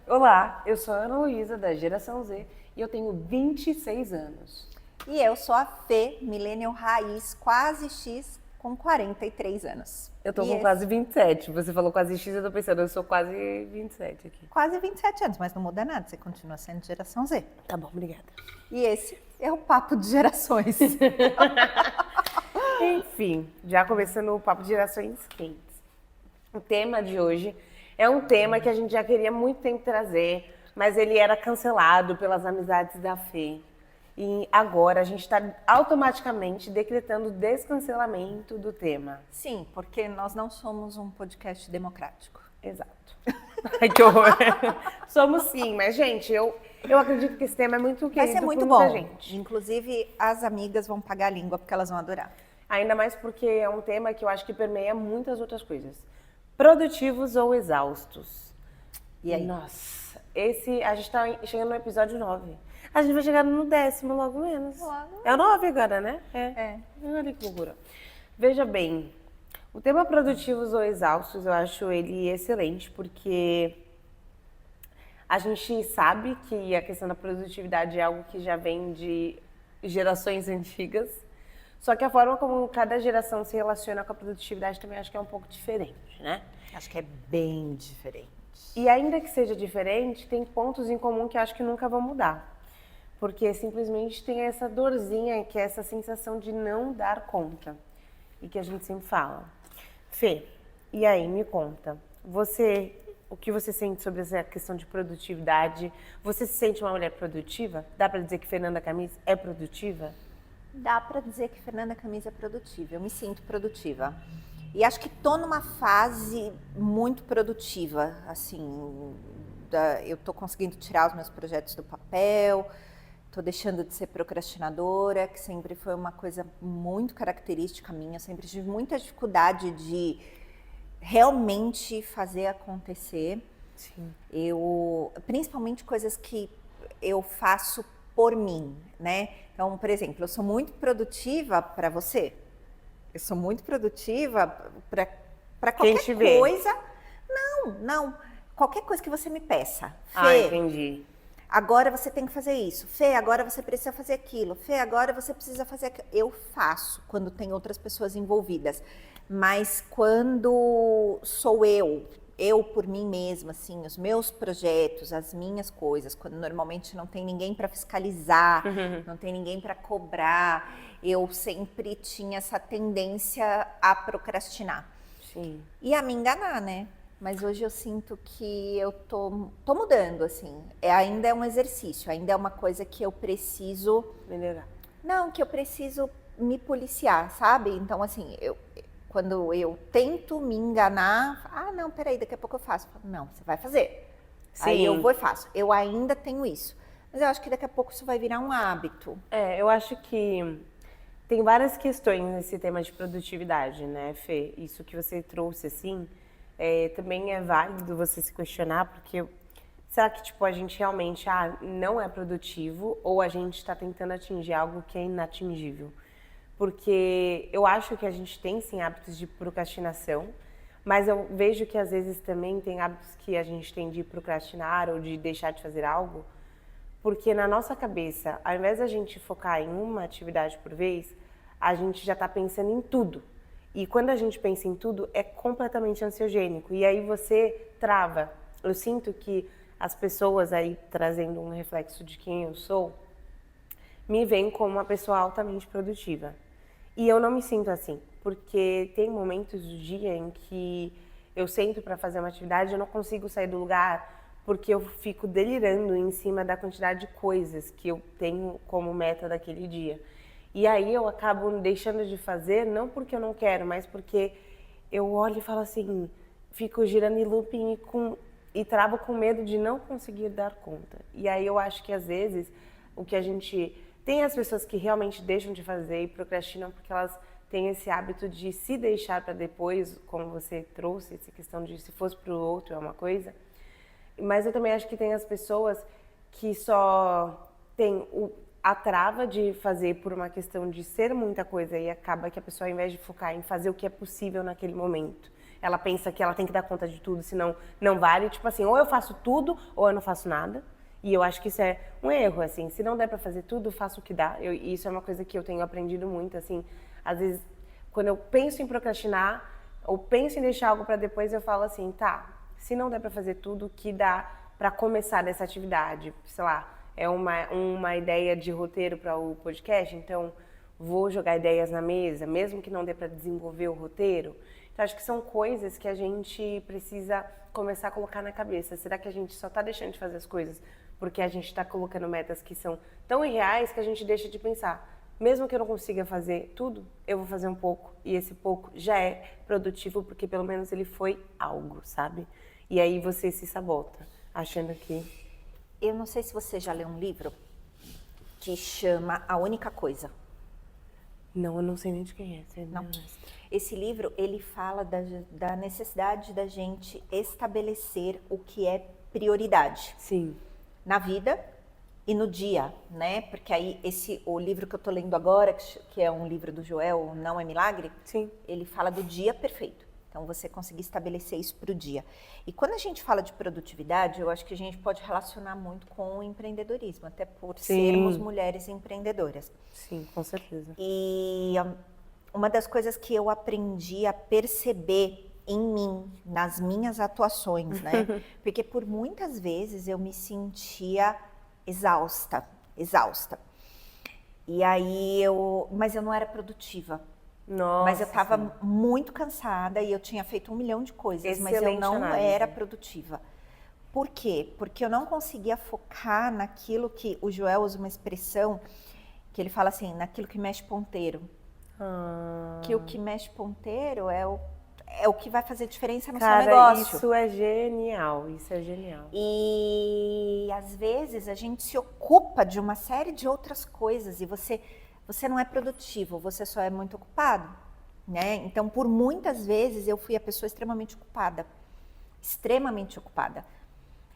Olá, eu sou a Ana Luísa, da Geração Z, e eu tenho 26 anos. E eu sou a Fê, millennial raiz, quase X, com 43 anos. Eu tô com quase 27, você falou quase X, eu tô pensando, eu sou quase 27 aqui. Quase 27 anos, mas não muda nada, você continua sendo Geração Z. Tá bom, obrigada. E esse é o Papo de Gerações. Enfim, já começando o Papo de Gerações Quentes. O tema de hoje é um tema que a gente já queria há muito tempo trazer, mas ele era cancelado pelas amizades da Fê. E agora a gente está automaticamente decretando o descancelamento do tema. Sim, porque nós não somos um podcast democrático. Exato. Ai, que horror. Somos sim, mas gente, eu acredito que esse tema é muito querido. Vai ser muito por bom. muita gente. Inclusive, as amigas vão pagar a língua porque elas vão adorar. Ainda mais porque é um tema que eu acho que permeia muitas outras coisas. Produtivos ou exaustos? E aí? Nossa, a gente tá chegando no episódio 9. A gente vai chegar no 10º logo menos. Logo. É o 9 agora, né? É. Olha que loucura. Veja bem, o tema produtivos ou exaustos, eu acho ele excelente, porque a gente sabe que a questão da produtividade é algo que já vem de gerações antigas, só que a forma como cada geração se relaciona com a produtividade também acho que é um pouco diferente, né? Acho que é bem diferente. E ainda que seja diferente, tem pontos em comum que eu acho que nunca vão mudar. Porque simplesmente tem essa dorzinha, que é essa sensação de não dar conta. E que a gente sempre fala. Fê, e aí, me conta. O que você sente sobre essa questão de produtividade? Você se sente uma mulher produtiva? Dá pra dizer que Fernanda Camis é produtiva? Dá pra dizer que Fernanda Camis é produtiva. Eu me sinto produtiva. E acho que tô numa fase muito produtiva, assim, eu tô conseguindo tirar os meus projetos do papel, tô deixando de ser procrastinadora, que sempre foi uma coisa muito característica minha, eu sempre tive muita dificuldade de realmente fazer acontecer. Sim. Principalmente coisas que eu faço por mim, né? Então, por exemplo, eu sou muito produtiva para você. Eu sou muito produtiva para qualquer coisa. Não. Qualquer coisa que você me peça. Fê, Entendi. agora você tem que fazer isso. Fê, agora você precisa fazer aquilo. Fê, agora você precisa fazer aquilo. Eu faço quando tem outras pessoas envolvidas. Mas quando sou eu por mim mesma, assim, os meus projetos, as minhas coisas, quando normalmente não tem ninguém para fiscalizar, não tem ninguém para cobrar, eu sempre tinha essa tendência a procrastinar. Sim. E a me enganar, né? Mas hoje eu sinto que eu tô mudando, assim. Ainda é um exercício, ainda é uma coisa que eu preciso... Melhorar. Não, que eu preciso me policiar, sabe? Então, assim, quando eu tento me enganar, não, peraí, daqui a pouco eu faço. Não, você vai fazer. Sim. Aí eu vou e faço. Eu ainda tenho isso. Mas eu acho que daqui a pouco isso vai virar um hábito. Eu acho que tem várias questões nesse tema de produtividade, né, Fê? Isso que você trouxe, assim, também é válido você se questionar, porque será que, tipo, a gente realmente não é produtivo ou a gente está tentando atingir algo que é inatingível? Porque eu acho que a gente tem, sim, hábitos de procrastinação, mas eu vejo que, às vezes, também tem hábitos que a gente tem de procrastinar ou de deixar de fazer algo, porque na nossa cabeça, ao invés da gente focar em uma atividade por vez, a gente já está pensando em tudo. E quando a gente pensa em tudo, é completamente ansiogênico. E aí você trava. Eu sinto que as pessoas aí, trazendo um reflexo de quem eu sou, me veem como uma pessoa altamente produtiva. E eu não me sinto assim, porque tem momentos do dia em que eu sento para fazer uma atividade e eu não consigo sair do lugar porque eu fico delirando em cima da quantidade de coisas que eu tenho como meta daquele dia. E aí eu acabo deixando de fazer, não porque eu não quero, mas porque eu olho e falo assim, fico girando em looping e travo com medo de não conseguir dar conta. E aí eu acho que às vezes o que a gente... Tem as pessoas que realmente deixam de fazer e procrastinam porque elas têm esse hábito de se deixar para depois, como você trouxe, essa questão de se fosse para o outro é uma coisa. Mas eu também acho que tem as pessoas que só têm a trava de fazer por uma questão de ser muita coisa e acaba que a pessoa, ao invés de focar em fazer o que é possível naquele momento, ela pensa que ela tem que dar conta de tudo, senão não vale. Tipo assim, ou eu faço tudo ou eu não faço nada. E eu acho que isso é um erro, assim. Se não der pra fazer tudo, faço o que dá. Isso é uma coisa que eu tenho aprendido muito, assim. Às vezes, quando eu penso em procrastinar ou penso em deixar algo pra depois, eu falo assim, tá, se não der pra fazer tudo, o que dá pra começar essa atividade? Sei lá, é uma ideia de roteiro para o podcast, então vou jogar ideias na mesa, mesmo que não dê para desenvolver o roteiro. Então, acho que são coisas que a gente precisa começar a colocar na cabeça. Será que a gente só está deixando de fazer as coisas porque a gente está colocando metas que são tão irreais que a gente deixa de pensar? Mesmo que eu não consiga fazer tudo, eu vou fazer um pouco. E esse pouco já é produtivo porque pelo menos ele foi algo, sabe? E aí você se sabota, achando que... Eu não sei se você já leu um livro que chama A Única Coisa. Não, eu não sei nem de quem é. Você Não. Esse livro, ele fala da necessidade da gente estabelecer o que é prioridade. Sim. Na vida e no dia, né? Porque aí o livro que eu tô lendo agora, que é um livro do Joel, Não é Milagre, Sim. ele fala do dia perfeito. Então, você conseguir estabelecer isso para o dia. E quando a gente fala de produtividade, eu acho que a gente pode relacionar muito com o empreendedorismo, até por sermos mulheres empreendedoras. Sim, com certeza. E uma das coisas que eu aprendi a perceber em mim, nas minhas atuações, né? Porque por muitas vezes eu me sentia exausta. E aí mas eu não era produtiva. Nossa, mas eu estava muito cansada e eu tinha feito 1 milhão de coisas, mas eu não era produtiva. Por quê? Porque eu não conseguia focar naquilo que o Joel usa uma expressão que ele fala assim, naquilo que mexe ponteiro. Que o que mexe ponteiro é o que vai fazer diferença no seu negócio. Isso é genial, E às vezes a gente se ocupa de uma série de outras coisas e você não é produtivo, você só é muito ocupado, né? Então, por muitas vezes, eu fui a pessoa extremamente ocupada.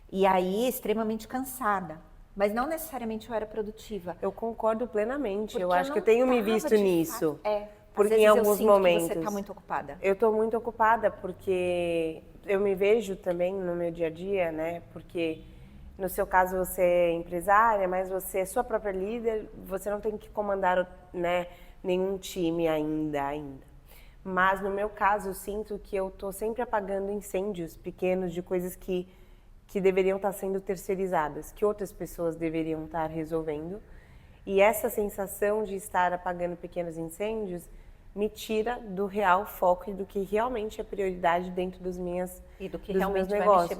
E aí, extremamente cansada. Mas não necessariamente eu era produtiva. Eu concordo plenamente, Porque eu acho que eu tenho me visto nisso. Porque às vezes em alguns momentos que você está muito ocupada. Eu estou muito ocupada porque eu me vejo também no meu dia a dia, né? Porque no seu caso você é empresária, mas você é sua própria líder, você não tem que comandar, né, nenhum time ainda. Mas no meu caso eu sinto que eu estou sempre apagando incêndios pequenos de coisas que deveriam estar sendo terceirizadas, que outras pessoas deveriam estar resolvendo. E essa sensação de estar apagando pequenos incêndios me tira do real foco e do que realmente é prioridade dentro dos meus negócios.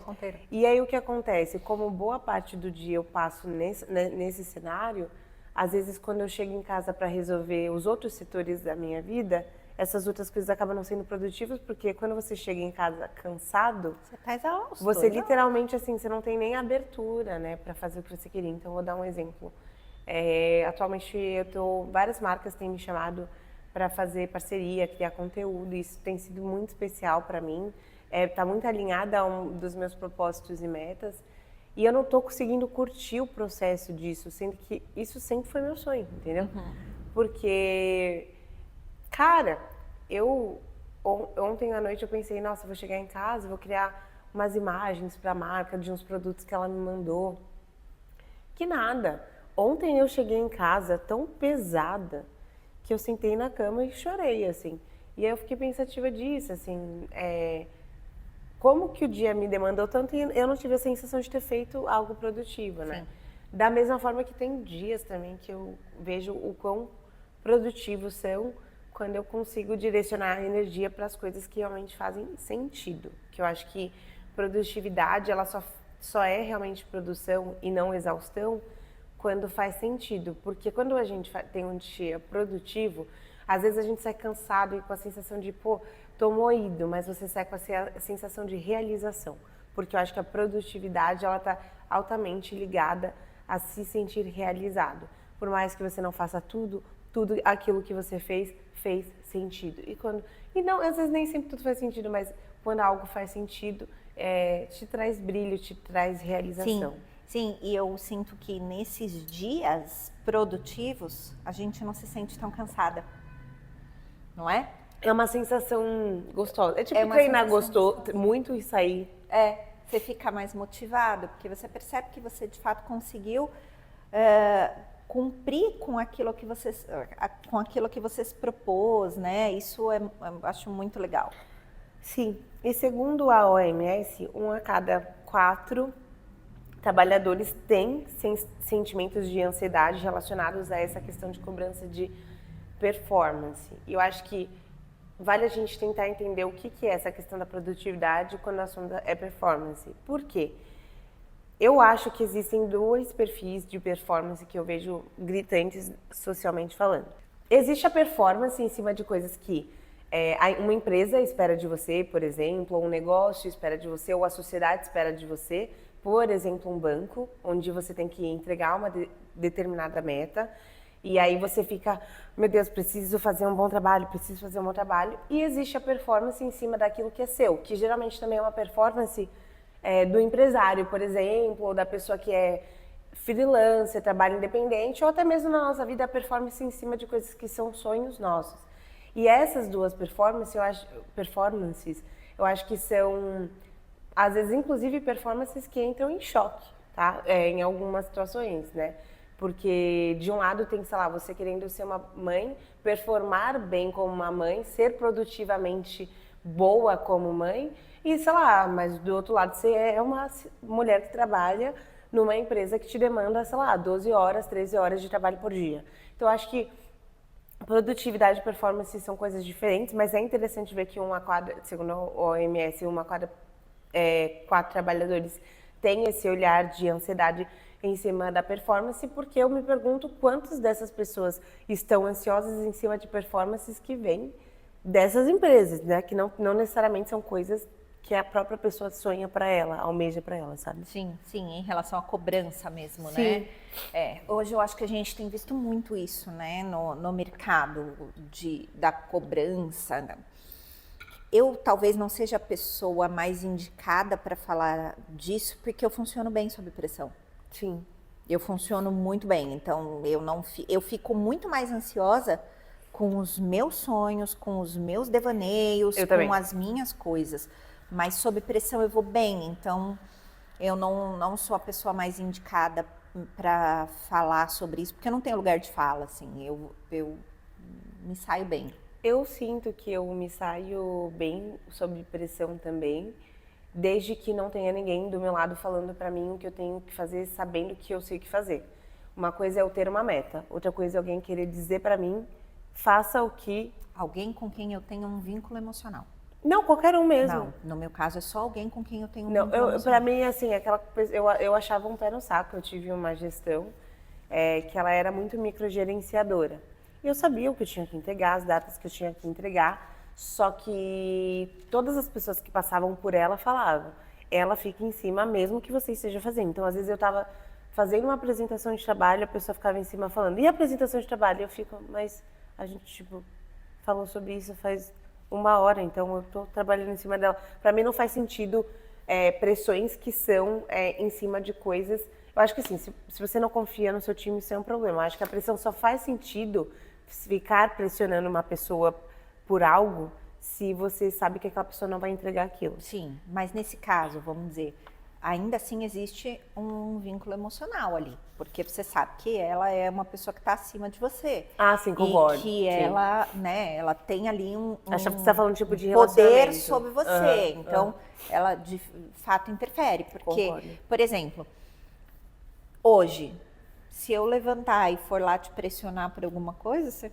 E aí o que acontece? Como boa parte do dia eu passo nesse cenário, às vezes quando eu chego em casa para resolver os outros setores da minha vida, essas outras coisas acabam não sendo produtivas, porque quando você chega em casa cansado, você tá exausto, você literalmente assim, você não tem nem abertura, né, para fazer o que você queria. Então, vou dar um exemplo. Atualmente, várias marcas têm me chamado para fazer parceria, criar conteúdo. Isso tem sido muito especial para mim. Está muito alinhada a um dos meus propósitos e metas. E eu não estou conseguindo curtir o processo disso, sendo que isso sempre foi meu sonho, entendeu? Porque, cara, ontem à noite eu pensei, nossa, vou chegar em casa, vou criar umas imagens para a marca de uns produtos que ela me mandou. Que nada. Ontem eu cheguei em casa tão pesada que eu sentei na cama e chorei, assim. E aí eu fiquei pensativa disso, assim, como que o dia me demandou tanto e eu não tive a sensação de ter feito algo produtivo, né? Sim. Da mesma forma que tem dias também que eu vejo o quão produtivos são quando eu consigo direcionar a energia para as coisas que realmente fazem sentido. Que eu acho que produtividade, ela só é realmente produção e não exaustão quando faz sentido, porque quando a gente tem um dia produtivo, às vezes a gente sai cansado e com a sensação de, pô, tô moído, mas você sai com a sensação de realização, porque eu acho que a produtividade, ela tá altamente ligada a se sentir realizado. Por mais que você não faça tudo aquilo que você fez sentido. E não, às vezes nem sempre tudo faz sentido, mas quando algo faz sentido, te traz brilho, te traz realização. Sim. Sim, e eu sinto que nesses dias produtivos, a gente não se sente tão cansada, não é? É uma sensação gostosa. É tipo É uma treinar sensação muito e sair. Você fica mais motivado, porque você percebe que você de fato conseguiu cumprir com aquilo que você se propôs, né? Isso eu acho muito legal. Sim. E segundo a OMS, 1 a cada 4 trabalhadores têm sentimentos de ansiedade relacionados a essa questão de cobrança de performance. E eu acho que vale a gente tentar entender o que é essa questão da produtividade quando o assunto é performance. Por quê? Eu acho que existem dois perfis de performance que eu vejo gritantes socialmente falando. Existe a performance em cima de coisas que uma empresa espera de você, por exemplo, ou um negócio espera de você, ou a sociedade espera de você, por exemplo, um banco, onde você tem que entregar uma determinada meta, e aí você fica, meu Deus, preciso fazer um bom trabalho, preciso fazer um bom trabalho, e existe a performance em cima daquilo que é seu, que geralmente também é uma performance do empresário, por exemplo, ou da pessoa que é freelancer, trabalho independente, ou até mesmo na nossa vida a performance em cima de coisas que são sonhos nossos. E essas duas performances, eu acho que são, às vezes, inclusive, performances que entram em choque, tá? Em algumas situações, né? Porque, de um lado, tem, sei lá, você querendo ser uma mãe, performar bem como uma mãe, ser produtivamente boa como mãe, e, sei lá, mas do outro lado, você é uma mulher que trabalha numa empresa que te demanda, sei lá, 12 horas, 13 horas de trabalho por dia. Então, eu acho que produtividade e performance são coisas diferentes, mas é interessante ver que segundo a OMS, 4 trabalhadores têm esse olhar de ansiedade em cima da performance, porque eu me pergunto quantas dessas pessoas estão ansiosas em cima de performances que vêm dessas empresas, né? Que não necessariamente são coisas que a própria pessoa sonha para ela, almeja para ela, sabe? Sim, sim, em relação à cobrança mesmo, Sim. né? Hoje eu acho que a gente tem visto muito isso, né, no mercado da cobrança. Né? Eu talvez não seja a pessoa mais indicada para falar disso, porque eu funciono bem sob pressão. Sim. Eu funciono muito bem, então eu fico muito mais ansiosa com os meus sonhos, com os meus devaneios, com as minhas coisas. Mas sob pressão eu vou bem, então eu não sou a pessoa mais indicada para falar sobre isso, porque eu não tenho lugar de fala, assim, eu me saio bem. Eu sinto que eu me saio bem sob pressão também, desde que não tenha ninguém do meu lado falando para mim o que eu tenho que fazer, sabendo que eu sei o que fazer. Uma coisa é eu ter uma meta, outra coisa é alguém querer dizer para mim, faça o que... Alguém com quem eu tenha um vínculo emocional. Não, qualquer um mesmo. Não, no meu caso é só alguém com quem eu tenho um Não, vínculo emocional. Pra mim, assim, eu achava um pé no saco. Eu tive uma gestão que ela era muito microgerenciadora. E eu sabia o que eu tinha que entregar, as datas que eu tinha que entregar, só que todas as pessoas que passavam por ela falavam, ela fica em cima mesmo que você esteja fazendo. Então, às vezes eu estava fazendo uma apresentação de trabalho, a pessoa ficava em cima falando, e a apresentação de trabalho? Eu fico, mas a gente, tipo, falou sobre isso faz 1 hora, então eu estou trabalhando em cima dela. Para mim não faz sentido pressões que são em cima de coisas. Eu acho que assim, se você não confia no seu time, isso é um problema. Eu acho que a pressão só faz sentido ficar pressionando uma pessoa por algo se você sabe que aquela pessoa não vai entregar aquilo. Sim, mas nesse caso, vamos dizer, ainda assim existe um vínculo emocional ali, porque você sabe que ela é uma pessoa que está acima de você. Ah, sim, concordo. E que ela, né, ela tem ali Acho que você está falando tipo de poder sobre você. Então, ela de fato interfere, porque, Concordo. por exemplo, hoje, se eu levantar e for lá te pressionar por alguma coisa, você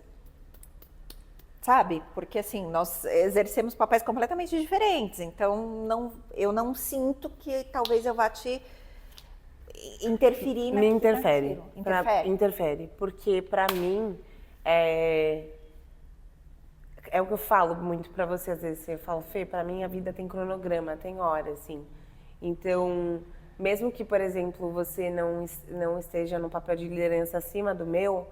sabe? Porque assim, nós exercemos papéis completamente diferentes. Então, eu não sinto que talvez eu vá te interferir Me interfere. Interfere? Porque pra mim é o que eu falo muito pra você às vezes. Eu falo, Fê, pra mim a vida tem cronograma, tem hora, assim. Então, mesmo que, por exemplo, você não esteja no papel de liderança acima do meu,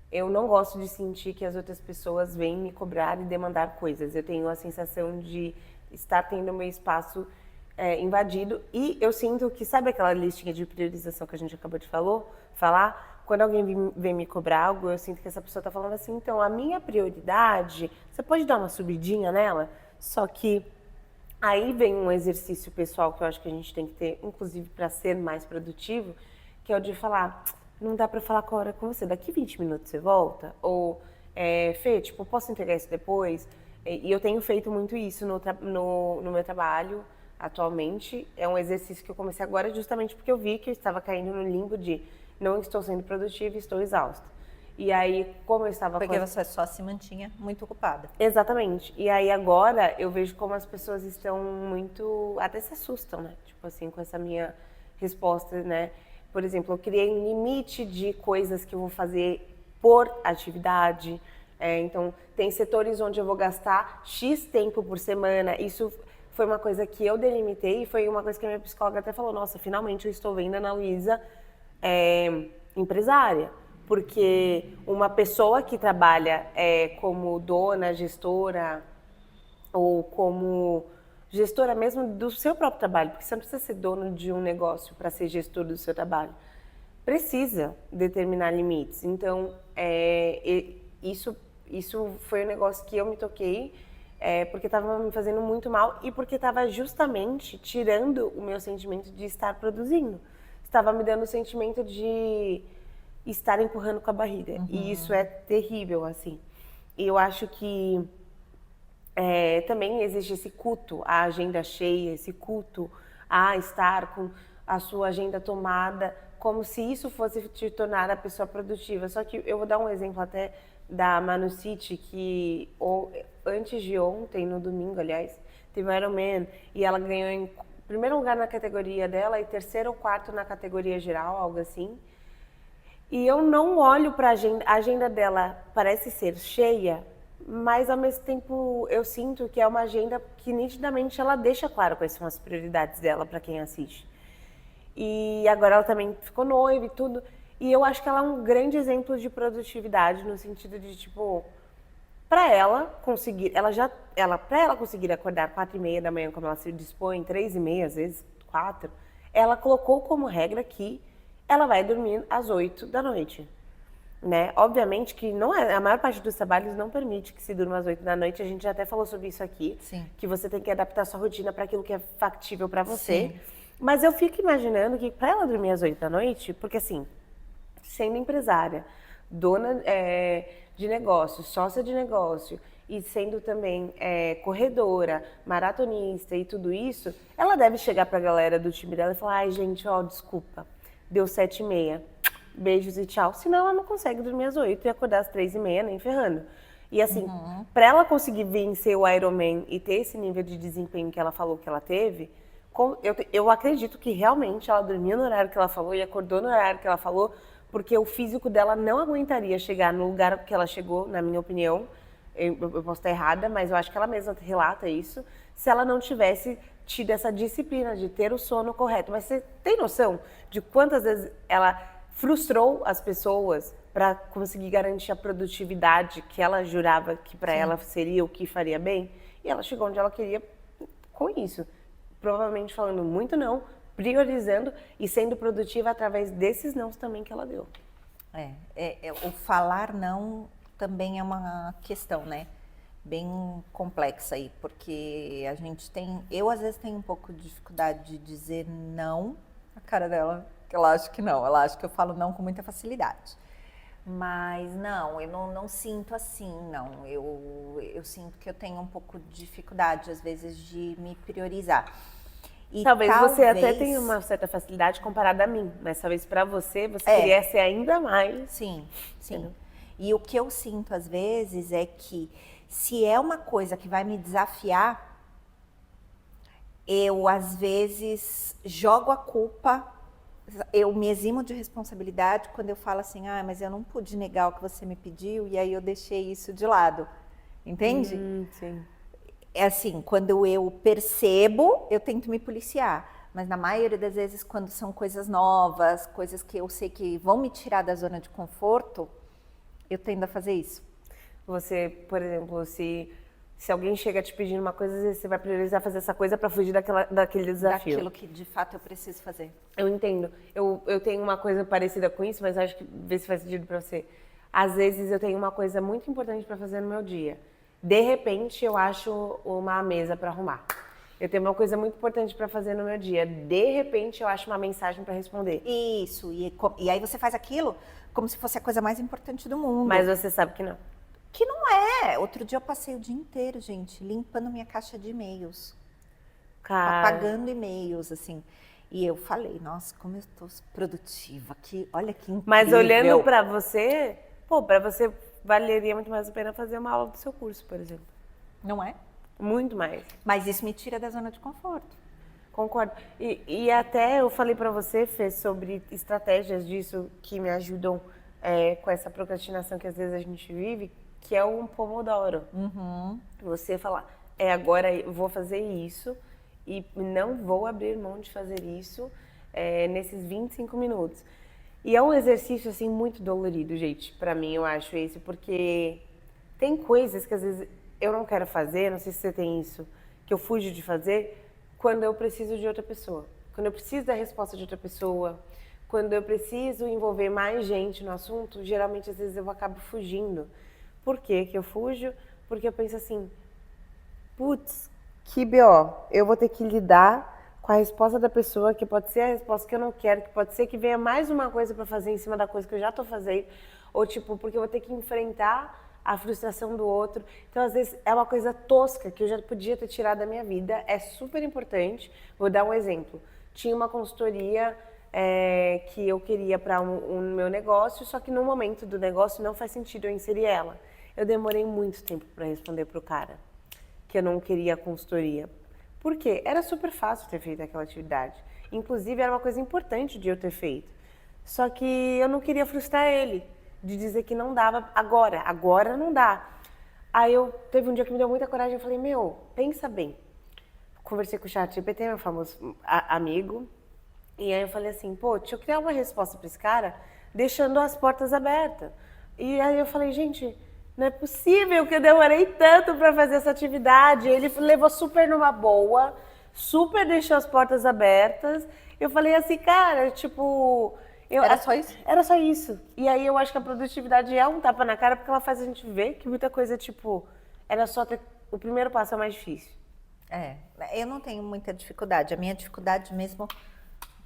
eu não gosto de sentir que as outras pessoas vêm me cobrar e demandar coisas. Eu tenho a sensação de estar tendo meu espaço invadido. E eu sinto que, sabe aquela listinha de priorização que a gente acabou de falar? Quando alguém vem me cobrar algo, eu sinto que essa pessoa está falando assim, então, a minha prioridade, você pode dar uma subidinha nela? Só que aí vem um exercício pessoal que eu acho que a gente tem que ter, inclusive para ser mais produtivo, que é o de falar, não dá para falar com você, daqui 20 minutos você volta? Ou, Fê, tipo, posso entregar isso depois? E eu tenho feito muito isso no meu trabalho atualmente. É um exercício que eu comecei agora justamente porque eu vi que eu estava caindo no limbo de não estou sendo produtiva e estou exausta. E aí, como eu estava... Porque você só se mantinha muito ocupada. Exatamente. E aí agora eu vejo como as pessoas estão muito... Até se assustam, né? Tipo assim, com essa minha resposta, né? Por exemplo, eu criei um limite de coisas que eu vou fazer por atividade. Então, tem setores onde eu vou gastar X tempo por semana. Isso foi uma coisa que eu delimitei e foi uma coisa que a minha psicóloga até falou, nossa, finalmente eu estou vendo a Ana Luísa empresária. Porque uma pessoa que trabalha como dona, gestora, ou como gestora mesmo do seu próprio trabalho, porque você não precisa ser dono de um negócio para ser gestor do seu trabalho, precisa determinar limites. Então, isso foi um negócio que eu me toquei, porque estava me fazendo muito mal e porque estava justamente tirando o meu sentimento de estar produzindo. Estava me dando o sentimento de estar empurrando com a barriga. Uhum. E isso é terrível, assim. E eu acho que também existe esse culto à agenda cheia, esse culto a estar com a sua agenda tomada, como se isso fosse te tornar a pessoa produtiva. Só que eu vou dar um exemplo até da Manu City, que antes de ontem, no domingo, aliás, teve um Ironman e ela ganhou em primeiro lugar na categoria dela e terceiro ou quarto na categoria geral, algo assim. E eu não olho para a agenda dela, parece ser cheia, mas ao mesmo tempo eu sinto que é uma agenda que nitidamente ela deixa claro quais são as prioridades dela para quem assiste. E agora ela também ficou noiva e tudo. E eu acho que ela é um grande exemplo de produtividade no sentido de, tipo, para ela conseguir, para ela conseguir acordar 4h30 da manhã, como ela se dispõe, 3h30, às vezes 4, ela colocou como regra que ela vai dormir às 8 da noite, né? Obviamente que não a maior parte dos trabalhos não permite que se durma às 8 da noite, a gente já até falou sobre isso aqui, Sim. Que você tem que adaptar sua rotina para aquilo que é factível para você. Sim. Mas eu fico imaginando que para ela dormir às 8 da noite, porque assim, sendo empresária, dona de negócio, sócia de negócio e sendo também corredora, maratonista e tudo isso, ela deve chegar para a galera do time dela e falar, ai gente, ó, desculpa, deu 7h30, beijos e tchau. Senão ela não consegue dormir às 8 e acordar às 3h30, nem ferrando. E assim, para ela conseguir vencer o Ironman e ter esse nível de desempenho que ela falou que ela teve, eu acredito que realmente ela dormia no horário que ela falou e acordou no horário que ela falou, porque o físico dela não aguentaria chegar no lugar que ela chegou, na minha opinião. Eu posso estar errada, mas eu acho que ela mesma relata isso, se ela não tivesse tido essa disciplina de ter o sono correto. Mas você tem noção de quantas vezes ela frustrou as pessoas para conseguir garantir a produtividade que ela jurava que para ela seria o que faria bem? E ela chegou onde ela queria com isso. Provavelmente falando muito não, priorizando e sendo produtiva através desses nãos também que ela deu. O falar não também é uma questão, né? Bem complexa aí, porque eu às vezes tenho um pouco de dificuldade de dizer não. A cara dela, que ela acha que não, ela acha que eu falo não com muita facilidade. Mas não, eu não sinto assim, não. Eu sinto que eu tenho um pouco de dificuldade, às vezes, de me priorizar. E talvez você até tenha uma certa facilidade comparada a mim, mas talvez para você queria ser ainda mais. Sim. E o que eu sinto, às vezes, é que se é uma coisa que vai me desafiar, eu, às vezes, jogo a culpa. Eu me eximo de responsabilidade quando eu falo assim, mas eu não pude negar o que você me pediu e aí eu deixei isso de lado, entende? Sim. É assim, quando eu percebo, eu tento me policiar, mas na maioria das vezes quando são coisas novas, coisas que eu sei que vão me tirar da zona de conforto, eu tendo a fazer isso. Você, por exemplo, se Se alguém chega te pedindo uma coisa, às vezes você vai priorizar fazer essa coisa para fugir daquele desafio. Daquilo que de fato eu preciso fazer. Eu entendo. Eu tenho uma coisa parecida com isso, mas acho que vê se faz sentido para você. Às vezes eu tenho uma coisa muito importante para fazer no meu dia. De repente eu acho uma mesa para arrumar. Eu tenho uma coisa muito importante para fazer no meu dia. De repente eu acho uma mensagem para responder. Isso, e aí você faz aquilo como se fosse a coisa mais importante do mundo. Mas você sabe que não. Que não é. Outro dia eu passei o dia inteiro, gente, limpando minha caixa de e-mails. Cara, Apagando e-mails, assim. E eu falei, nossa, como eu tô produtiva. Olha que incrível. mas olhando para você, pô, para você valeria muito mais a pena fazer uma aula do seu curso, por exemplo. Não é? Muito mais. Mas isso me tira da zona de conforto. Concordo. E até eu falei pra você, Fê, sobre estratégias disso que me ajudam com essa procrastinação que às vezes a gente vive, que é o Pomodoro. Você falar, agora eu vou fazer isso e não vou abrir mão de fazer isso nesses 25 minutos. E é um exercício, assim, muito dolorido, gente, pra mim, eu acho esse, porque tem coisas que às vezes eu não quero fazer, não sei se você tem isso, que eu fujo de fazer, quando eu preciso de outra pessoa. Quando eu preciso da resposta de outra pessoa, quando eu preciso envolver mais gente no assunto, geralmente, às vezes, eu acabo fugindo. Por que que eu fujo? Porque eu penso assim, putz, que BO, eu vou ter que lidar com a resposta da pessoa, que pode ser a resposta que eu não quero, que pode ser que venha mais uma coisa pra fazer em cima da coisa que eu já tô fazendo, ou tipo, porque eu vou ter que enfrentar a frustração do outro. Então, às vezes, é uma coisa tosca que eu já podia ter tirado da minha vida, é super importante. Vou dar um exemplo. Tinha uma consultoria que eu queria para um meu negócio, só que no momento do negócio não faz sentido eu inserir ela. Eu demorei muito tempo para responder pro cara que eu não queria a consultoria. Por quê? Era super fácil ter feito aquela atividade. Inclusive, era uma coisa importante de eu ter feito. Só que eu não queria frustrar ele, de dizer que não dava agora não dá. Aí teve um dia que me deu muita coragem, eu falei, pensa bem. Conversei com o ChatGPT, meu famoso amigo, e aí eu falei assim, deixa eu criar uma resposta para esse cara, deixando as portas abertas. E aí eu falei, gente, não é possível que eu demorei tanto para fazer essa atividade. Ele levou super numa boa, super deixou as portas abertas. Eu falei assim, cara, tipo... Era só isso? Era só isso. E aí eu acho que a produtividade é um tapa na cara, porque ela faz a gente ver que muita coisa, tipo, era só ter... O primeiro passo é mais difícil. Eu não tenho muita dificuldade. A minha dificuldade mesmo,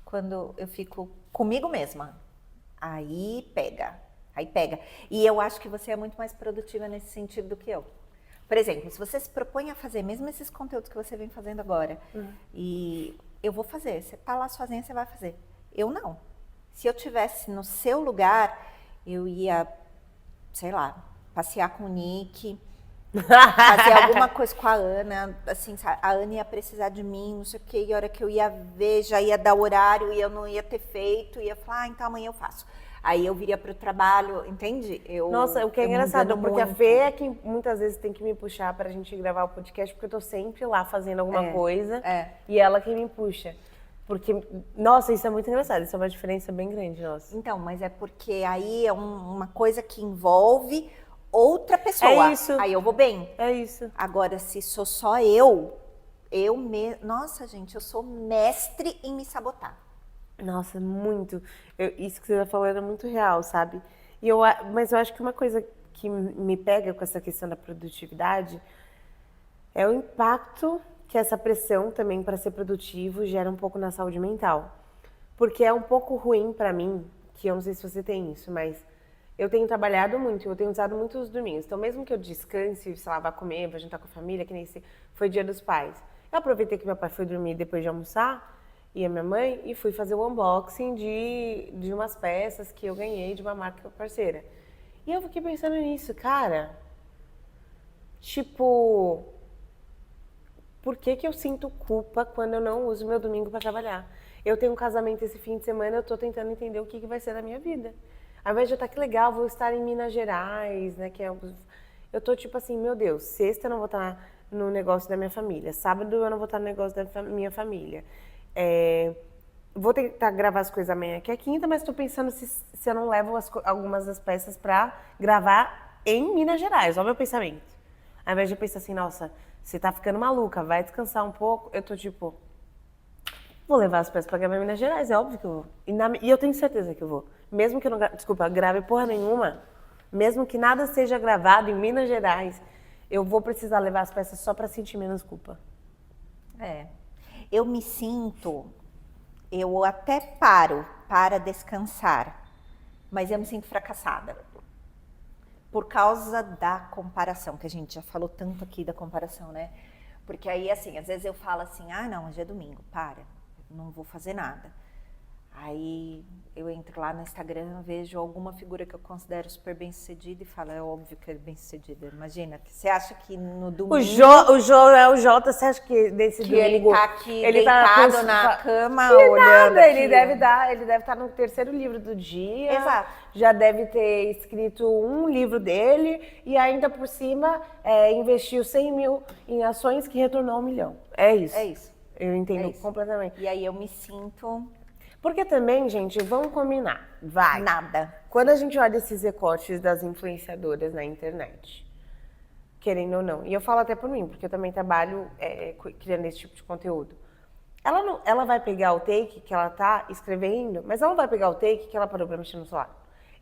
quando eu fico comigo mesma, aí pega. E eu acho que você é muito mais produtiva nesse sentido do que eu. Por exemplo, se você se propõe a fazer, mesmo esses conteúdos que você vem fazendo agora, e eu vou fazer, você tá lá sozinha, você vai fazer. Eu não. Se eu tivesse no seu lugar, eu ia, sei lá, passear com o Nick, fazer alguma coisa com a Ana, assim, sabe? A Ana ia precisar de mim, não sei o quê, e a hora que eu ia ver, já ia dar horário, e eu não ia ter feito, ia falar, então amanhã eu faço. Aí eu viria pro trabalho, entende? Nossa, o que é engraçado, porque a Fê é quem muitas vezes tem que me puxar pra gente gravar o podcast, porque eu tô sempre lá fazendo alguma coisa, e ela que me puxa. Porque, nossa, isso é muito engraçado, isso é uma diferença bem grande, nossa. Então, mas é porque aí é uma coisa que envolve outra pessoa. É isso. Aí eu vou bem. É isso. Agora, se sou só nossa, gente, eu sou mestre em me sabotar. Nossa, muito. Isso que você tá falando é muito real, sabe? Mas eu acho que uma coisa que me pega com essa questão da produtividade é o impacto que essa pressão também para ser produtivo gera um pouco na saúde mental. Porque é um pouco ruim para mim, que eu não sei se você tem isso, mas eu tenho trabalhado muito, eu tenho usado muito os domingos. Então, mesmo que eu descanse, sei lá, vá comer, vá jantar com a família, que nem foi Dia dos Pais. Eu aproveitei que meu pai foi dormir depois de almoçar, e a minha mãe, e fui fazer o unboxing de umas peças que eu ganhei de uma marca parceira. E eu fiquei pensando nisso, cara, tipo, por que eu sinto culpa quando eu não uso meu domingo para trabalhar? Eu tenho um casamento esse fim de semana, eu tô tentando entender o que vai ser da minha vida. Ao invés de eu estar, que legal, vou estar em Minas Gerais, né, eu tô tipo assim, meu Deus, sexta eu não vou estar no negócio da minha família, sábado eu não vou estar no negócio da minha família. Vou tentar gravar as coisas amanhã, que é quinta, mas tô pensando se eu não levo algumas das peças pra gravar em Minas Gerais, olha o meu pensamento. Ao invés de pensar assim, nossa, você tá ficando maluca, vai descansar um pouco, eu tô tipo, vou levar as peças pra gravar em Minas Gerais, é óbvio que eu vou. E eu tenho certeza que eu vou. Mesmo que eu não grave porra nenhuma, mesmo que nada seja gravado em Minas Gerais, eu vou precisar levar as peças só pra sentir menos culpa. Eu me sinto, eu até paro para descansar, mas eu me sinto fracassada. Por causa da comparação, que a gente já falou tanto aqui da comparação, né? Porque aí, assim, às vezes eu falo assim, não, hoje é domingo, não vou fazer nada. Aí eu entro lá no Instagram, vejo alguma figura que eu considero super bem-sucedida e falo, é óbvio que é bem-sucedida. Imagina, você acha que no domingo... O Jota, você acha que desse que domingo... ele tá aqui ele deitado tá na cama, que olhando nada, ele aqui. deve estar no terceiro livro do dia. Exato. Já deve ter escrito um livro dele e ainda por cima investiu 100 mil em ações que retornou 1 milhão. É isso. É isso. Eu entendo isso. completamente. E aí eu me sinto... Porque também, gente, vamos combinar. Vai. Nada. Quando a gente olha esses recortes das influenciadoras na internet, querendo ou não, e eu falo até por mim, porque eu também trabalho criando esse tipo de conteúdo. Ela vai pegar o take que ela tá escrevendo, mas ela não vai pegar o take que ela parou pra mexer no celular.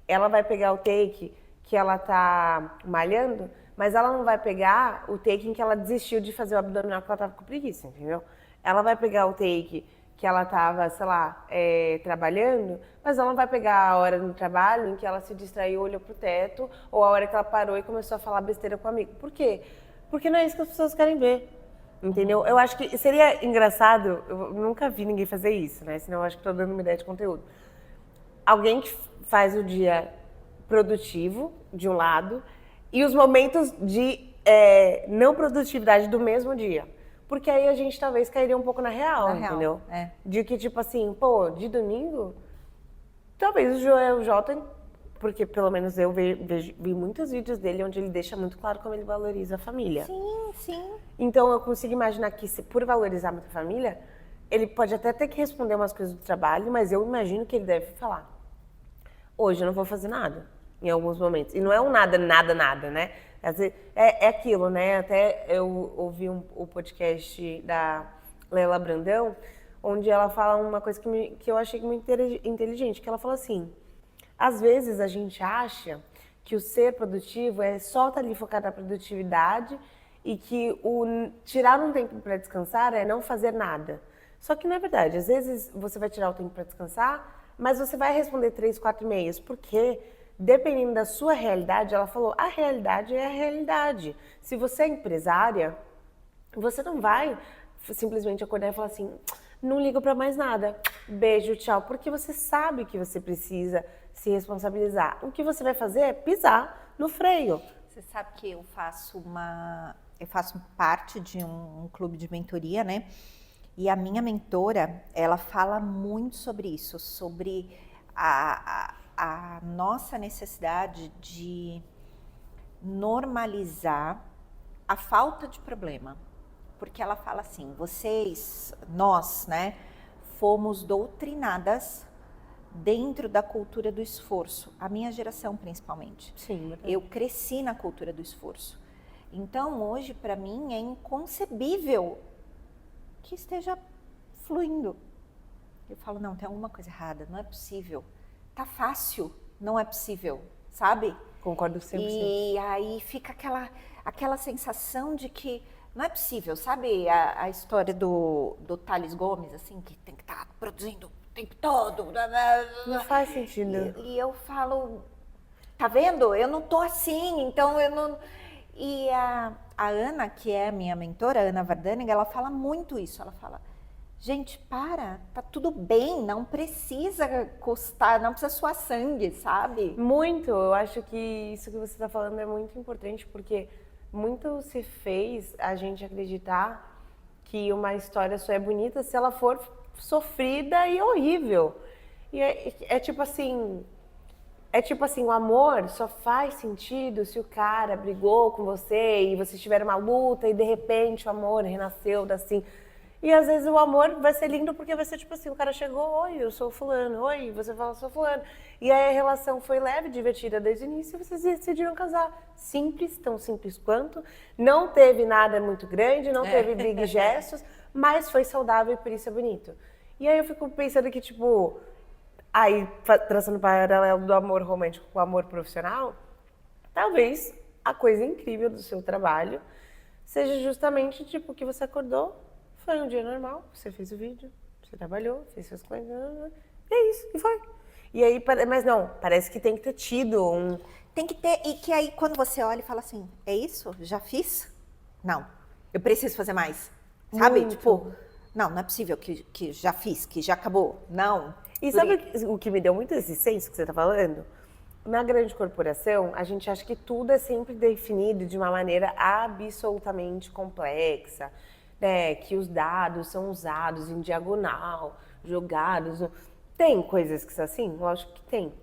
Ela vai pegar o take que ela tá malhando, mas ela não vai pegar o take em que ela desistiu de fazer o abdominal que ela tava com preguiça, entendeu? Ela vai pegar o take que ela tava, sei lá, trabalhando, mas ela não vai pegar a hora no trabalho em que ela se distraiu, olhou pro teto, ou a hora que ela parou e começou a falar besteira com o amigo. Por quê? Porque não é isso que as pessoas querem ver, entendeu? Eu acho que seria engraçado, eu nunca vi ninguém fazer isso, né? Senão eu acho que tô dando uma ideia de conteúdo. Alguém que faz o dia produtivo, de um lado, e os momentos de não produtividade do mesmo dia. Porque aí a gente talvez cairia um pouco na real, entendeu? De que, tipo assim, pô, de domingo, talvez o Joel J, porque pelo menos eu vi muitos vídeos dele onde ele deixa muito claro como ele valoriza a família. Sim, sim. Então eu consigo imaginar que, por valorizar muito a família, ele pode até ter que responder umas coisas do trabalho, mas eu imagino que ele deve falar, hoje eu não vou fazer nada, em alguns momentos. E não é um nada, né? É aquilo, né? Até eu ouvi o podcast da Leila Brandão, onde ela fala uma coisa que eu achei muito inteligente, que ela fala assim, às vezes a gente acha que o ser produtivo é só estar ali focado na produtividade e que o tirar um tempo para descansar é não fazer nada. Só que não é verdade. Às vezes você vai tirar o tempo para descansar, mas você vai responder 3, 4 e-mails, porque dependendo da sua realidade, ela falou, a realidade é a realidade. Se você é empresária, você não vai simplesmente acordar e falar assim, não ligo para mais nada, beijo, tchau, porque você sabe que você precisa se responsabilizar. O que você vai fazer é pisar no freio. Você sabe que eu faço parte de um clube de mentoria, né? E a minha mentora, ela fala muito sobre isso, sobre a nossa necessidade de normalizar a falta de problema. Porque ela fala assim, nós, né, fomos doutrinadas dentro da cultura do esforço. A minha geração, principalmente. Sim. Eu cresci na cultura do esforço. Então, hoje, para mim, é inconcebível que esteja fluindo. Eu falo, não, tem alguma coisa errada, não é possível. Tá fácil, não é possível, sabe? Concordo 100%. E aí fica aquela sensação de que não é possível, sabe? A história do Thales Gomes, assim, que tem que estar produzindo o tempo todo. Não faz sentido. E eu falo, tá vendo? Eu não tô assim, então eu não... E a Ana, que é a minha mentora, a Ana Vardanig, ela fala muito isso. Ela fala, gente, tá tudo bem, não precisa custar, não precisa suar sangue, sabe? Muito, eu acho que isso que você está falando é muito importante, porque muito se fez a gente acreditar que uma história só é bonita se ela for sofrida e horrível. E é tipo assim, o amor só faz sentido se o cara brigou com você e vocês tiveram uma luta e de repente o amor renasceu assim. E às vezes o amor vai ser lindo porque vai ser tipo assim, o cara chegou, oi, eu sou fulano, oi, você fala, sou fulano. E aí a relação foi leve, divertida desde o início e vocês decidiram casar. Simples, tão simples quanto. Não teve nada muito grande, não teve big gestos, mas foi saudável e por isso é bonito. E aí eu fico pensando que, tipo, aí traçando o paralelo do amor romântico com o amor profissional, talvez a coisa incrível do seu trabalho seja justamente, tipo, que você acordou, foi um dia normal, você fez o vídeo, você trabalhou, fez suas coisas, e é isso, e foi. E aí, mas não, parece que tem que ter tido um... Tem que ter, e que aí quando você olha e fala assim, é isso? Já fiz? Não, eu preciso fazer mais. Sabe? Muito. Tipo, não é possível que já fiz, que já acabou. Não. E sabe o que me deu muito esse senso que você tá falando? Na grande corporação, a gente acha que tudo é sempre definido de uma maneira absolutamente complexa, né? Que os dados são usados em diagonal, jogados. Tem coisas que são assim? Lógico que tem.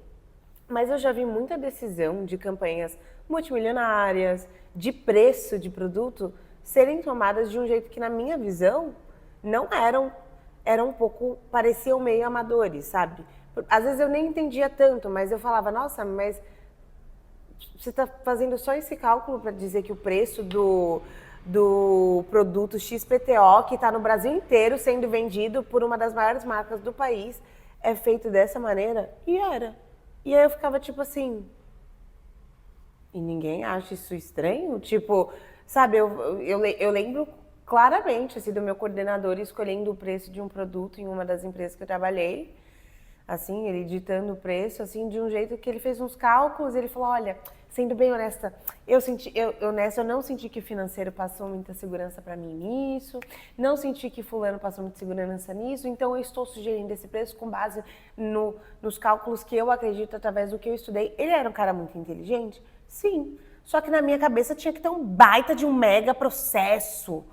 Mas eu já vi muita decisão de campanhas multimilionárias, de preço de produto, serem tomadas de um jeito que, na minha visão, não eram um pouco, pareciam meio amadores, sabe? Às vezes eu nem entendia tanto, mas eu falava, nossa, mas você está fazendo só esse cálculo para dizer que o preço do produto XPTO, que está no Brasil inteiro sendo vendido por uma das maiores marcas do país, é feito dessa maneira? E era. E aí eu ficava tipo assim, e ninguém acha isso estranho? Tipo, sabe, eu lembro claramente assim, do meu coordenador escolhendo o preço de um produto em uma das empresas que eu trabalhei, assim, ele ditando o preço, assim, de um jeito que ele fez uns cálculos, ele falou, olha, sendo bem honesta, eu não senti que o financeiro passou muita segurança para mim nisso, não senti que fulano passou muita segurança nisso, então eu estou sugerindo esse preço com base nos cálculos que eu acredito através do que eu estudei. Ele era um cara muito inteligente? Sim. Só que na minha cabeça tinha que ter um baita de um mega processo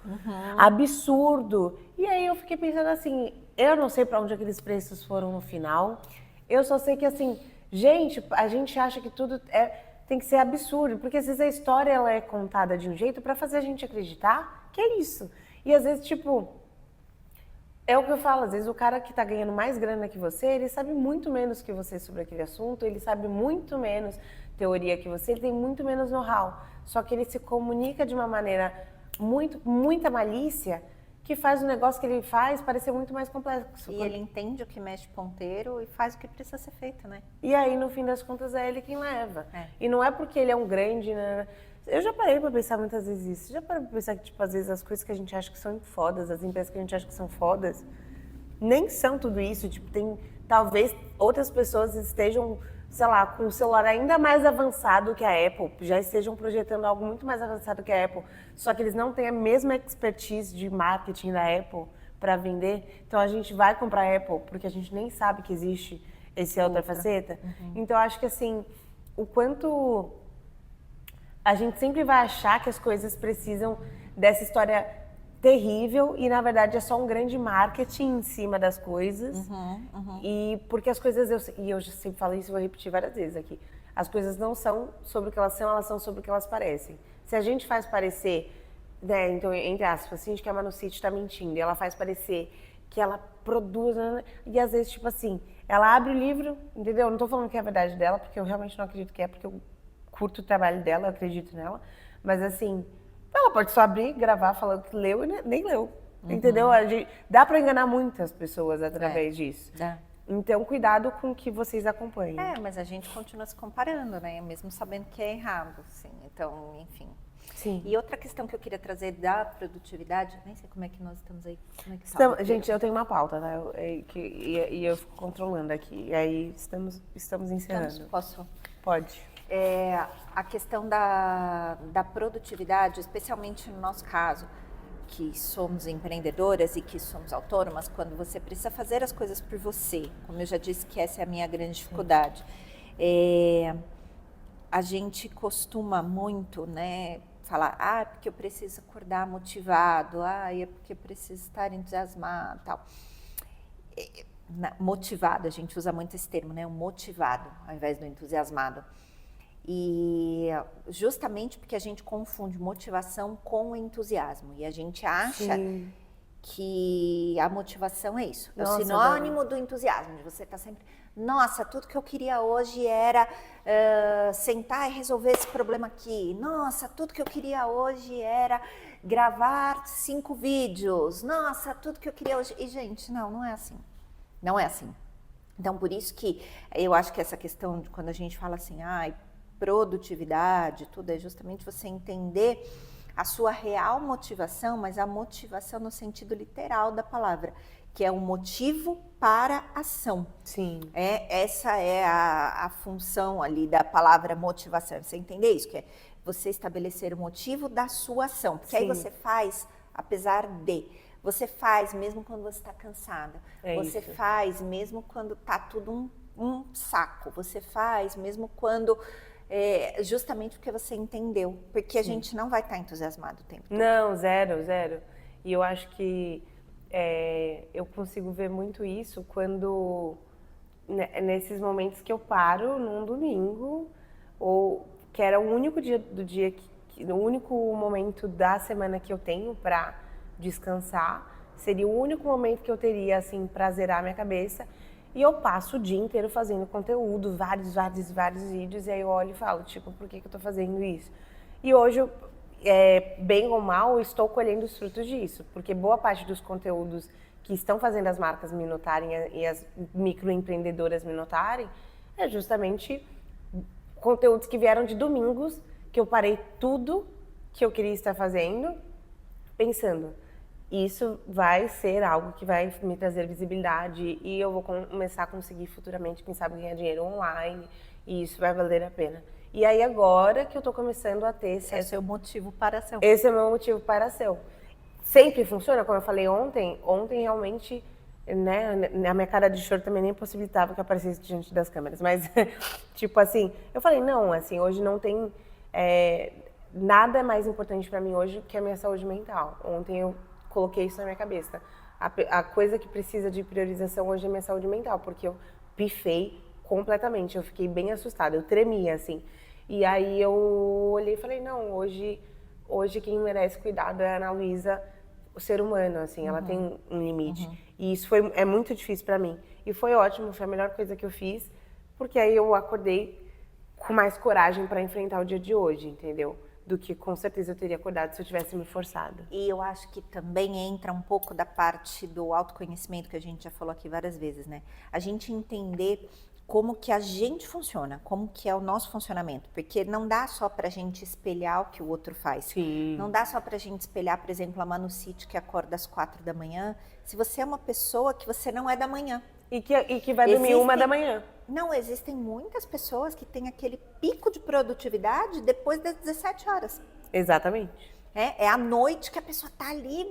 absurdo. E aí eu fiquei pensando assim, eu não sei para onde aqueles preços foram no final. Eu só sei que assim, gente, a gente acha que tudo tem que ser absurdo, porque às vezes a história ela é contada de um jeito para fazer a gente acreditar que é isso. E às vezes, tipo, é o que eu falo, às vezes o cara que tá ganhando mais grana que você, ele sabe muito menos que você sobre aquele assunto, ele sabe muito menos teoria que você, ele tem muito menos know-how. Só que ele se comunica de uma maneira muita malícia, que faz o negócio que ele faz parecer muito mais complexo. E ele entende o que mexe ponteiro e faz o que precisa ser feito, né? E aí, no fim das contas, é ele quem leva. E não é porque ele é um grande... Né? Eu já parei pra pensar muitas vezes isso. Já parei pra pensar que, tipo, às vezes as coisas que a gente acha que são fodas, as empresas que a gente acha que são fodas, nem são tudo isso. Tipo, talvez outras pessoas estejam, sei lá, com um celular ainda mais avançado que a Apple, já estejam projetando algo muito mais avançado que a Apple, só que eles não têm a mesma expertise de marketing da Apple para vender. Então a gente vai comprar a Apple porque a gente nem sabe que existe esse outra faceta. Então acho que assim, o quanto a gente sempre vai achar que as coisas precisam dessa história terrível e na verdade é só um grande marketing em cima das coisas. E porque as coisas, eu já sempre falo isso e vou repetir várias vezes aqui, as coisas não são sobre o que elas são sobre o que elas parecem. Se a gente faz parecer, né, então entre aspas, assim, que a Manu City está mentindo, e ela faz parecer que ela produz, né, e às vezes tipo assim, ela abre o livro, entendeu? Eu não tô falando que é a verdade dela, porque eu realmente não acredito que é, porque eu curto o trabalho dela, eu acredito nela, mas assim, ela pode só abrir, gravar falando que leu e nem leu, entendeu? Dá para enganar muitas pessoas através disso. Dá. Então, cuidado com o que vocês acompanham. Mas a gente continua se comparando, né? Mesmo sabendo que é errado, assim. Então, enfim. Sim. E outra questão que eu queria trazer da produtividade, nem sei como é que nós estamos aí. Como é que Gente, eu tenho uma pauta, né? E eu fico controlando aqui. E aí estamos encerrando. Posso? Pode. A questão da produtividade, especialmente no nosso caso, que somos empreendedoras e que somos autônomas, quando você precisa fazer as coisas por você, como eu já disse que essa é a minha grande dificuldade, a gente costuma muito, né, falar, é porque eu preciso acordar motivado, é porque eu preciso estar entusiasmado, tal. Motivado, a gente usa muito esse termo, né, o motivado, ao invés do entusiasmado. E justamente porque a gente confunde motivação com entusiasmo. E a gente acha que a motivação é isso. É o Nossa, sinônimo do entusiasmo, de você estar sempre... Nossa, tudo que eu queria hoje era sentar e resolver esse problema aqui. Nossa, tudo que eu queria hoje era gravar 5 vídeos. Nossa, tudo que eu queria hoje... E, gente, não é assim. Não é assim. Então, por isso que eu acho que essa questão de quando a gente fala assim, produtividade, tudo, é justamente você entender a sua real motivação, mas a motivação no sentido literal da palavra, que é o motivo para ação. Sim. Essa é a função ali da palavra motivação. Você entender isso, que é você estabelecer o motivo da sua ação. Porque aí você faz, apesar de... Você faz mesmo quando você está cansada. Você faz mesmo quando está tudo um saco. Você faz mesmo quando... justamente porque você entendeu. Porque a gente não vai estar entusiasmado o tempo todo. Não, zero. E eu acho que eu consigo ver muito isso quando... Nesses momentos que eu paro num domingo, ou que era o único dia do dia, o único momento da semana que eu tenho para descansar, seria o único momento que eu teria, assim, pra zerar minha cabeça. E eu passo o dia inteiro fazendo conteúdo, vários vídeos, e aí eu olho e falo, tipo, por que eu tô fazendo isso? E hoje, bem ou mal, eu estou colhendo os frutos disso, porque boa parte dos conteúdos que estão fazendo as marcas me notarem e as microempreendedoras me notarem, é justamente conteúdos que vieram de domingos, que eu parei tudo que eu queria estar fazendo, pensando, isso vai ser algo que vai me trazer visibilidade e eu vou começar a conseguir futuramente, quem sabe, ganhar dinheiro online e isso vai valer a pena. E aí agora que eu tô começando a ter... Esse é o seu motivo para a ação. Esse é o meu motivo para a ação. Sempre funciona, como eu falei ontem realmente, né, a minha cara de choro também nem possibilitava que eu aparecesse diante das câmeras, mas, tipo assim, eu falei, não, assim, hoje não tem... nada é mais importante para mim hoje que a minha saúde mental. Ontem eu coloquei isso na minha cabeça. A coisa que precisa de priorização hoje é a minha saúde mental, porque eu pifei completamente, eu fiquei bem assustada, eu tremia, assim. E aí eu olhei e falei, não, hoje quem merece cuidado é a Ana Luísa, o ser humano, assim, ela tem um limite. E isso é muito difícil para mim. E foi ótimo, foi a melhor coisa que eu fiz, porque aí eu acordei com mais coragem para enfrentar o dia de hoje, entendeu? Do que com certeza eu teria acordado se eu tivesse me forçado. E eu acho que também entra um pouco da parte do autoconhecimento que a gente já falou aqui várias vezes, né? A gente entender como que a gente funciona, como que é o nosso funcionamento, porque não dá só pra gente espelhar o que o outro faz. Sim. Não dá só pra gente espelhar, por exemplo, a Manu City que acorda às 4 da manhã, se você é uma pessoa que você não é da manhã. E que vai dormir 1 da manhã. Não, existem muitas pessoas que têm aquele pico de produtividade depois das 17 horas. Exatamente. É à noite que a pessoa tá ali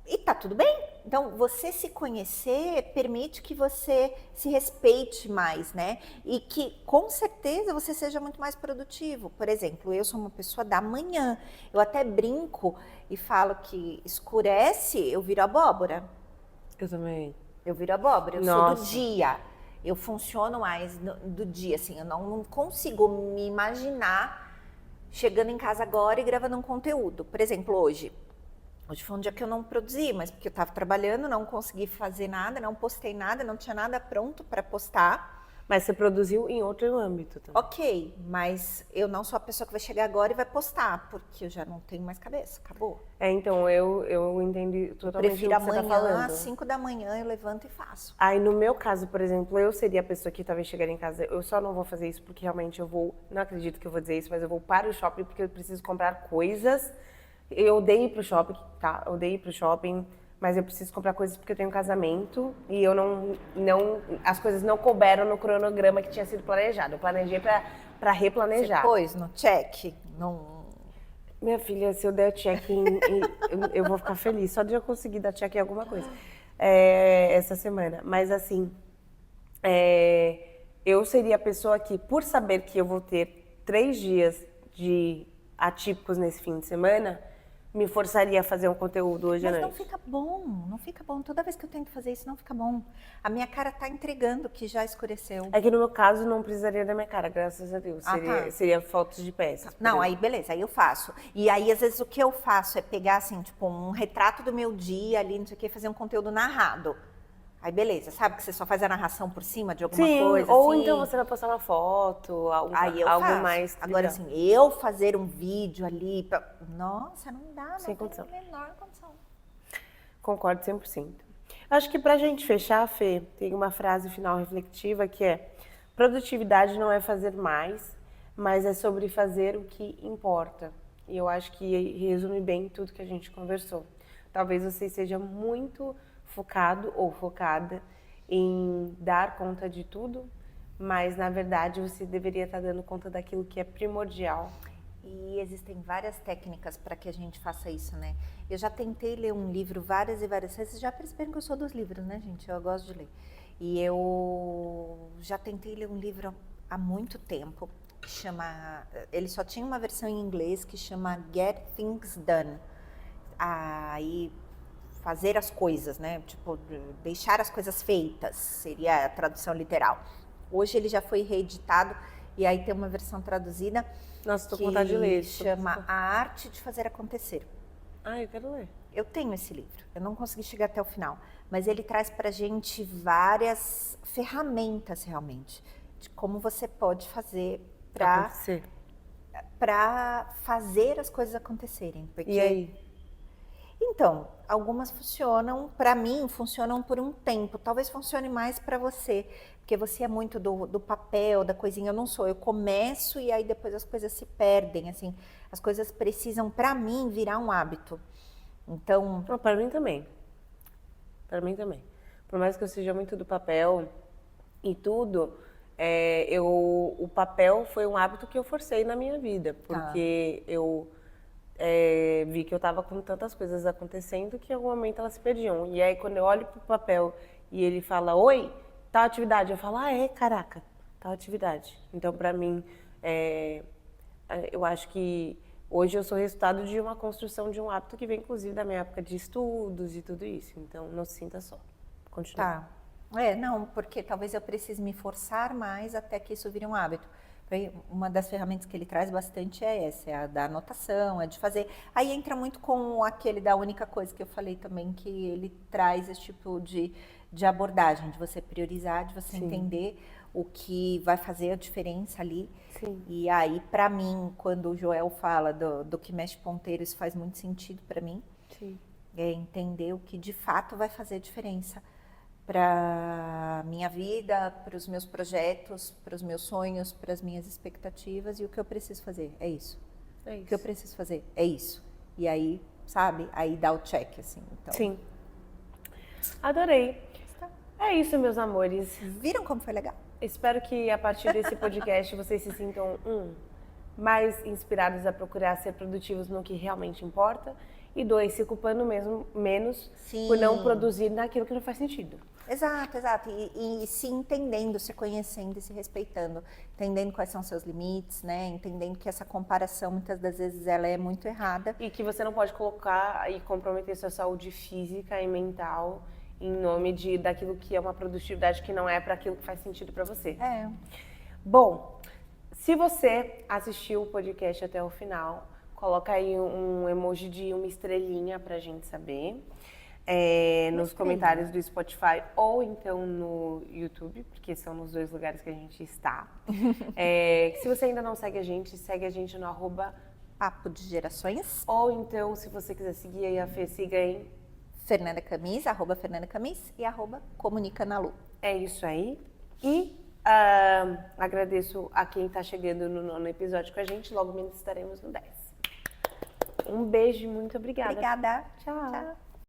e tá tudo bem. Então, você se conhecer permite que você se respeite mais, né? E que, com certeza, você seja muito mais produtivo. Por exemplo, eu sou uma pessoa da manhã. Eu até brinco e falo que escurece, eu viro abóbora. Eu também. Eu viro abóbora, eu Nossa. sou do dia. Eu funciono mais do dia, assim, eu não consigo me imaginar chegando em casa agora e gravando um conteúdo. Por exemplo, hoje foi um dia que eu não produzi, mas porque eu estava trabalhando, não consegui fazer nada, não postei nada, não tinha nada pronto para postar. Mas você produziu em outro âmbito também. Ok, mas eu não sou a pessoa que vai chegar agora e vai postar, porque eu já não tenho mais cabeça, acabou. Então, eu entendi totalmente o que você tá falando. Prefiro amanhã, às 5 da manhã, eu levanto e faço. Aí, no meu caso, por exemplo, eu seria a pessoa que talvez chegaria em casa, eu só não vou fazer isso porque realmente eu vou, não acredito que eu vou dizer isso, mas eu vou para o shopping porque eu preciso comprar coisas. Eu odeio ir pro shopping, tá? Eu odeio ir pro shopping, mas eu preciso comprar coisas porque eu tenho um casamento e eu as coisas não couberam no cronograma que tinha sido planejado. Eu planejei pra replanejar. Você pôs no check? Não... Minha filha, se eu der check-in, eu vou ficar feliz. Só de eu conseguir dar check em alguma coisa essa semana. Mas assim, eu seria a pessoa que, por saber que eu vou ter 3 dias de atípicos nesse fim de semana, me forçaria a fazer um conteúdo hoje à Mas noite. não fica bom, não fica bom. Toda vez que eu tento fazer isso, não fica bom. A minha cara tá entregando que já escureceu. É que no meu caso não precisaria da minha cara, graças a Deus. Tá. Seria fotos de peças. por Não, exemplo. aí beleza, aí eu faço. E aí, às vezes, o que eu faço é pegar, assim, tipo, um retrato do meu dia ali, não sei o que, fazer um conteúdo narrado. Aí beleza, sabe que você só faz a narração por cima de alguma Sim, coisa, ou assim? então você vai postar uma foto, Aí eu algo faço. mais Agora, trivial. assim, eu fazer um vídeo ali, nossa, não dá, não Sem tem condição. a menor condição. Concordo 100%. Acho que pra gente fechar, Fê, tem uma frase final reflexiva que é: produtividade não é fazer mais, mas é sobre fazer o que importa. E eu acho que resume bem tudo que a gente conversou. Talvez você seja muito focado ou focada em dar conta de tudo, mas na verdade você deveria estar dando conta daquilo que é primordial. E existem várias técnicas para que a gente faça isso, né? Eu já tentei ler um livro várias e várias vezes. Vocês já perceberam que eu sou dos livros, né, gente? Eu gosto de ler. E eu já tentei ler um livro há muito tempo, que chama... Ele só tinha uma versão em inglês que chama Get Things Done. Aí, fazer as coisas, né? Tipo, deixar as coisas feitas, seria a tradução literal. Hoje ele já foi reeditado e aí tem uma versão traduzida. Nossa, tô com vontade de ler. Chama A Arte de Fazer Acontecer. Ah, eu quero ler. Eu tenho esse livro, eu não consegui chegar até o final, mas ele traz pra gente várias ferramentas realmente, de como você pode fazer Acontecer. para fazer as coisas acontecerem. Porque... E aí? Então, algumas funcionam, para mim, funcionam por um tempo. Talvez funcione mais para você, porque você é muito do papel, da coisinha. Eu não sou. Eu começo e aí depois as coisas se perdem. Assim, as coisas precisam, para mim, virar um hábito. Então, Não, para mim também. Para mim também. Por mais que eu seja muito do papel e tudo, o papel foi um hábito que eu forcei na minha vida, porque eu vi que eu estava com tantas coisas acontecendo que em algum momento elas se perdiam. E aí quando eu olho pro papel e ele fala, oi, tal atividade, eu falo, caraca, tal atividade. Então para mim, eu acho que hoje eu sou resultado de uma construção de um hábito que vem inclusive da minha época de estudos e tudo isso. Então não se sinta só. Continua. tá. Não, porque talvez eu precise me forçar mais até que isso vire um hábito. Uma das ferramentas que ele traz bastante é essa, é a da anotação, é de fazer. Aí entra muito com aquele da única coisa que eu falei também, que ele traz esse tipo de abordagem, de você priorizar, de você entender o que vai fazer a diferença ali. Sim. E aí, para mim, quando o Joel fala do que mexe ponteiro, isso faz muito sentido para mim. Sim. É entender o que de fato vai fazer a diferença para minha vida, para os meus projetos, para os meus sonhos, para as minhas expectativas, e o que eu preciso fazer é isso. É isso. O que eu preciso fazer é isso. E aí, sabe? Aí dá o check, assim. Então, Sim. Adorei. É isso, meus amores. viram como foi legal? Espero que a partir desse podcast vocês se sintam mais inspirados a procurar ser produtivos no que realmente importa, e 2, se culpando menos Sim. por não produzir naquilo que não faz sentido. Exato, exato. E se entendendo, se conhecendo e se respeitando, entendendo quais são seus limites, né? Entendendo que essa comparação muitas das vezes ela é muito errada. E que você não pode colocar e comprometer sua saúde física e mental em nome daquilo que é uma produtividade que não é para aquilo que faz sentido para você. Bom, se você assistiu o podcast até o final, coloca aí um emoji de uma estrelinha pra gente saber. Nos comentários do Spotify ou então no YouTube, porque são nos 2 lugares que a gente está. Se você ainda não segue a gente, segue a gente no Papo de Gerações. ou então, se você quiser seguir aí a Fê, siga em Fernanda Camis, @Fernanda Camis e @ComunicaNalu. É isso aí. E agradeço a quem está chegando no 9º episódio com a gente. Logo menos estaremos no 10. Um beijo e muito obrigada. Obrigada. Tchau. Tchau.